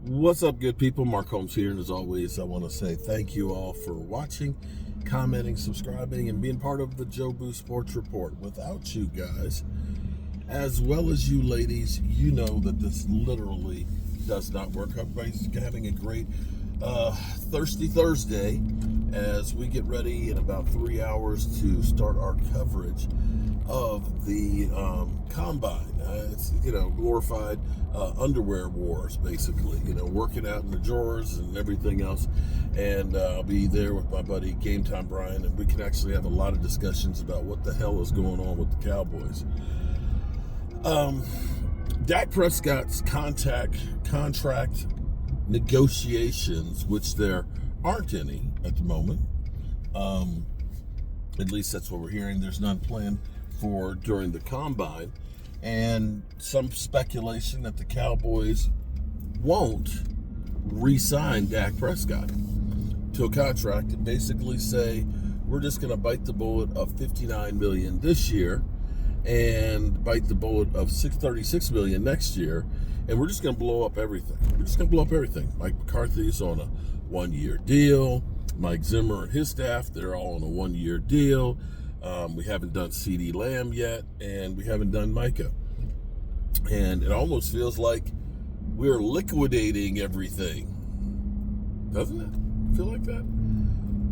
What's up, good people? Mark Holmes here, and as always, I want to say thank you all for watching, commenting, subscribing, and being part of the Joe Boo Sports Report. Without you guys, as well as you ladies, you know that this literally does not work. Everybody's having a great Thirsty Thursday as we get ready in about 3 hours to start our coverage of the combine. It's glorified underwear wars, basically. Working out in the drawers and everything else. And I'll be there with my buddy Game Time Brian, and we can actually have a lot of discussions about what the hell is going on with the Cowboys. Dak Prescott's contract negotiations, which there aren't any at the moment. At least that's what we're hearing. There's none planned for during the combine, and some speculation that the Cowboys won't re-sign Dak Prescott to a contract and basically say we're just going to bite the bullet of $59 million this year and bite the bullet of $36 million next year, and we're just going to blow up everything. Mike McCarthy's on a 1-year deal. Mike Zimmer and his staff, they're all on a 1-year deal. We haven't done CeeDee Lamb yet, and we haven't done Micah. And it almost feels like we're liquidating everything. Doesn't it feel like that?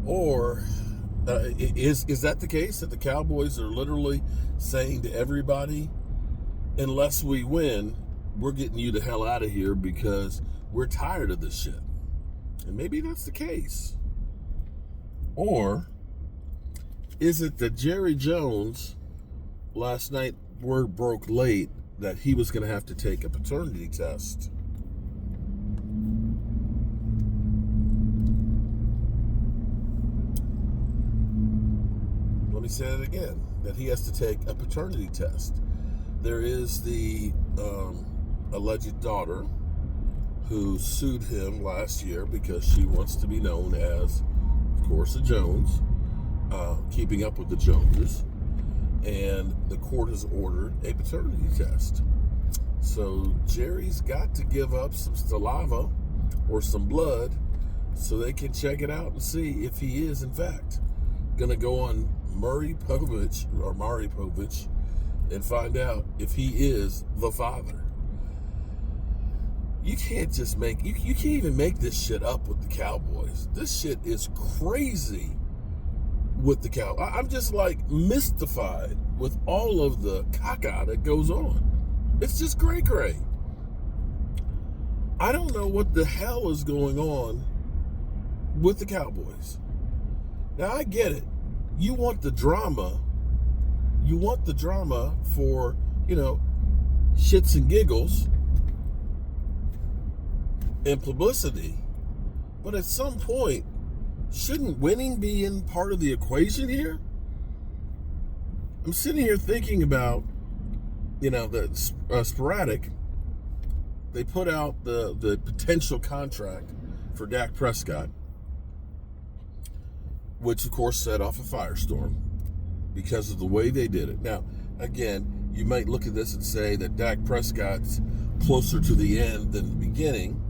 Or is that the case, that the Cowboys are literally saying to everybody, unless we win, we're getting you the hell out of here because we're tired of this shit? And maybe that's the case. Or is it that Jerry Jones, last night, word broke late that he was going to have to take a paternity test? Let me say it again, that he has to take a paternity test. There is the alleged daughter who sued him last year because she wants to be known as, of course, a Jones. Keeping up with the Joneses, and the court has ordered a paternity test. So Jerry's got to give up some saliva or some blood so they can check it out and see if he is, in fact, going to go on Mari Povich and find out if he is the father. You can't just you can't even make this shit up with the Cowboys. This shit is crazy with the Cowboys. I'm just like mystified with all of the caca that goes on. It's just cray. I don't know what the hell is going on with the Cowboys. Now, I get it. You want the drama. You want the drama for, shits and giggles and publicity. But at some point, shouldn't winning be in part of the equation here? I'm sitting here thinking about, the sporadic. They put out the potential contract for Dak Prescott, which of course set off a firestorm because of the way they did it. Now, again, you might look at this and say that Dak Prescott's closer to the end than the beginning,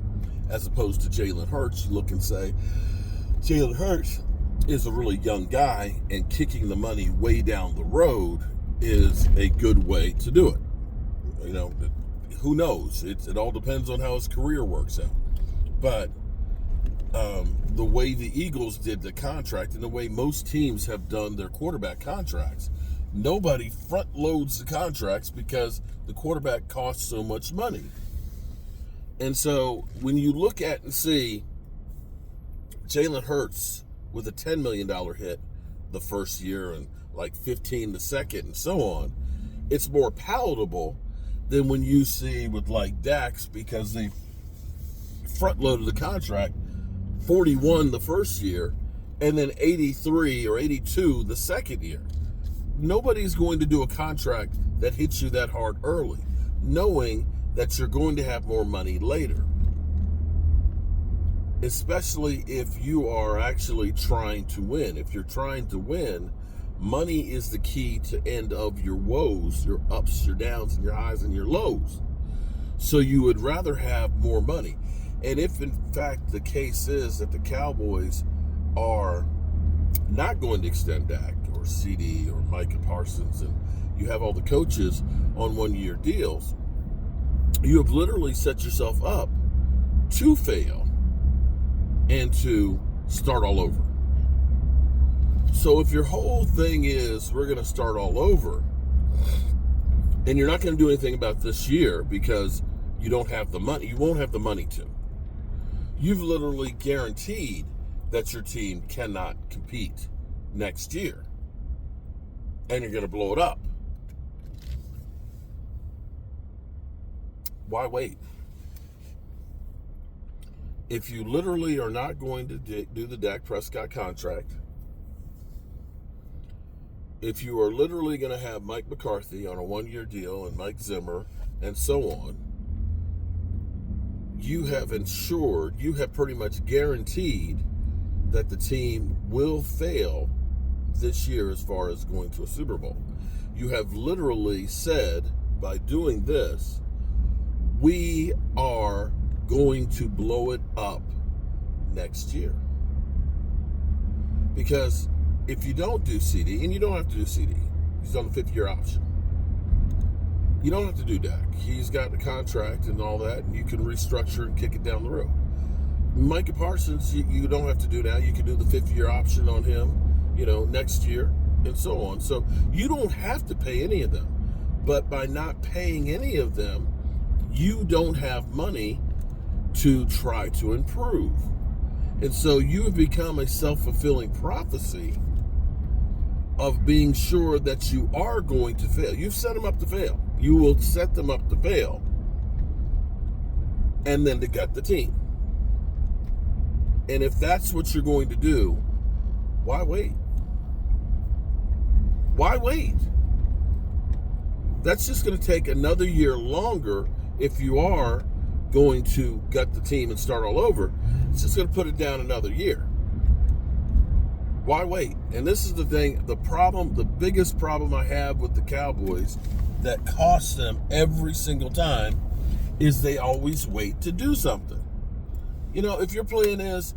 as opposed to Jalen Hurts. You look and say, Jalen Hurts is a really young guy, and kicking the money way down the road is a good way to do it. Who knows? It all depends on how his career works out. But the way the Eagles did the contract, and the way most teams have done their quarterback contracts, nobody front loads the contracts because the quarterback costs so much money. And so when you look at and see Jalen Hurts with a $10 million hit the first year and like 15 the second and so on, it's more palatable than when you see with like Dak's, because they front loaded the contract 41 the first year and then 83 or 82 the second year. Nobody's going to do a contract that hits you that hard early, knowing that you're going to have more money later. Especially if you are actually trying to win. If you're trying to win, money is the key to end of your woes, your ups, your downs, and your highs and your lows. So you would rather have more money. And if in fact the case is that the Cowboys are not going to extend Dak or CD or Micah Parsons, and you have all the coaches on 1-year deals, you have literally set yourself up to fail and to start all over. So if your whole thing is we're going to start all over, and you're not going to do anything about this year because you don't have the money, you won't have the money to. You've literally guaranteed that your team cannot compete next year, and you're going to blow it up. Why wait? If you literally are not going to do the Dak Prescott contract, if you are literally going to have Mike McCarthy on a 1-year deal and Mike Zimmer and so on, you have pretty much guaranteed that the team will fail this year as far as going to a Super Bowl. You have literally said, by doing this, we are going to blow it up next year. Because if you don't do CD, and you don't have to do CD, he's on the 5th-year option. You don't have to do Dak. He's got the contract and all that, and you can restructure and kick it down the road. Micah Parsons, you don't have to do that. You can do the 5th-year option on him, next year, and so on. So you don't have to pay any of them. But by not paying any of them, you don't have money to try to improve. And so you have become a self-fulfilling prophecy of being sure that you are going to fail. You've set them up to fail. You will set them up to fail and then to gut the team. And if that's what you're going to do, why wait? Why wait? That's just going to take another year longer if you are going to gut the team and start all over. It's just going to put it down another year. Why wait? And this is the thing, the biggest problem I have with the Cowboys that costs them every single time is they always wait to do something. If your plan is,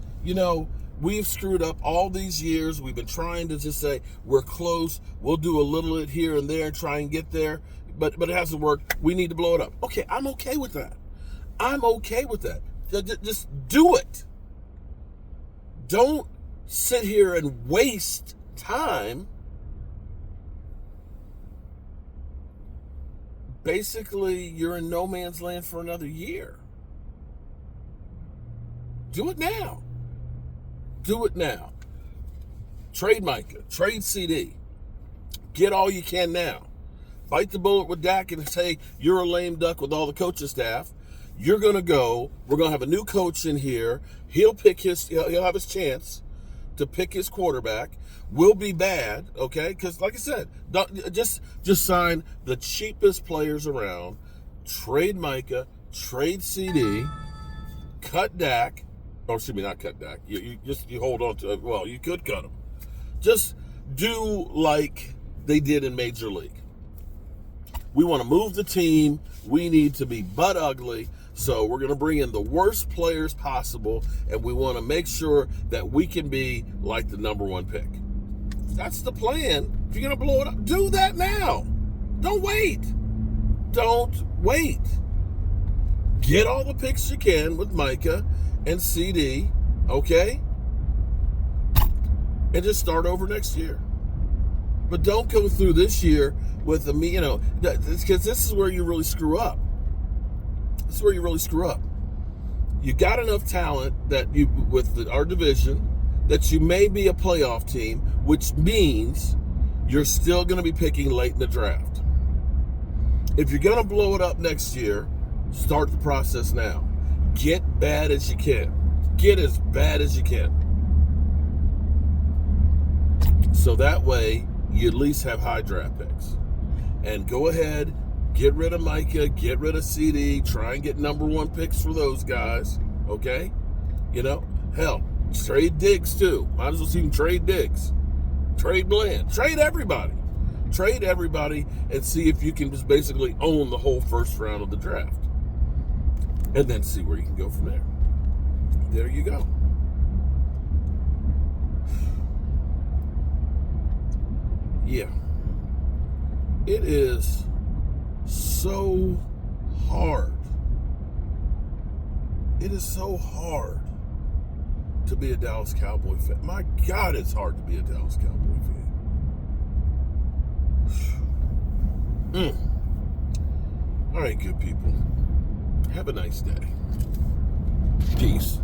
we've screwed up all these years, we've been trying to just say, we're close, we'll do a little bit here and there, try and get there, but it hasn't worked, we need to blow it up. Okay, I'm okay with that. I'm okay with that. Just do it. Don't sit here and waste time basically you're in no man's land for another year. Do it now. Do it now. Trade Micah. Trade CD. Get all you can now. Bite the bullet with Dak and say you're a lame duck with all the coaching staff. You're going to go. We're going to have a new coach in here. He'll have his chance to pick his quarterback. Will be bad, okay? Because like I said, just sign the cheapest players around. Trade Micah. Trade CD. Cut Dak. Oh, excuse me, not cut Dak. You hold on to it. Well, you could cut him. Just do like they did in Major League. We want to move the team. We need to be butt ugly. So we're going to bring in the worst players possible, and we want to make sure that we can be like the number one pick. That's the plan. If you're going to blow it up, do that now. Don't wait. Don't wait. Get all the picks you can with Micah and CD, okay? And just start over next year. But don't go through this year with because this is where you really screw up. This is where you really screw up. You got enough talent that our division that you may be a playoff team, which means you're still going to be picking late in the draft. If you're going to blow it up next year, start the process now. Get bad as you can. Get as bad as you can. So that way, you at least have high draft picks. And go ahead, get rid of Micah, get rid of CD, try and get number one picks for those guys, okay? Hell, trade Diggs too. Might as well see them trade Diggs. Trade Bland. Trade everybody. Trade everybody and see if you can just basically own the whole first round of the draft. And then see where you can go from there. there you go. Yeah. It is so hard. It is so hard to be a Dallas Cowboy fan. My God, it's hard to be a Dallas Cowboy fan. All right, good people. Have a nice day. Peace.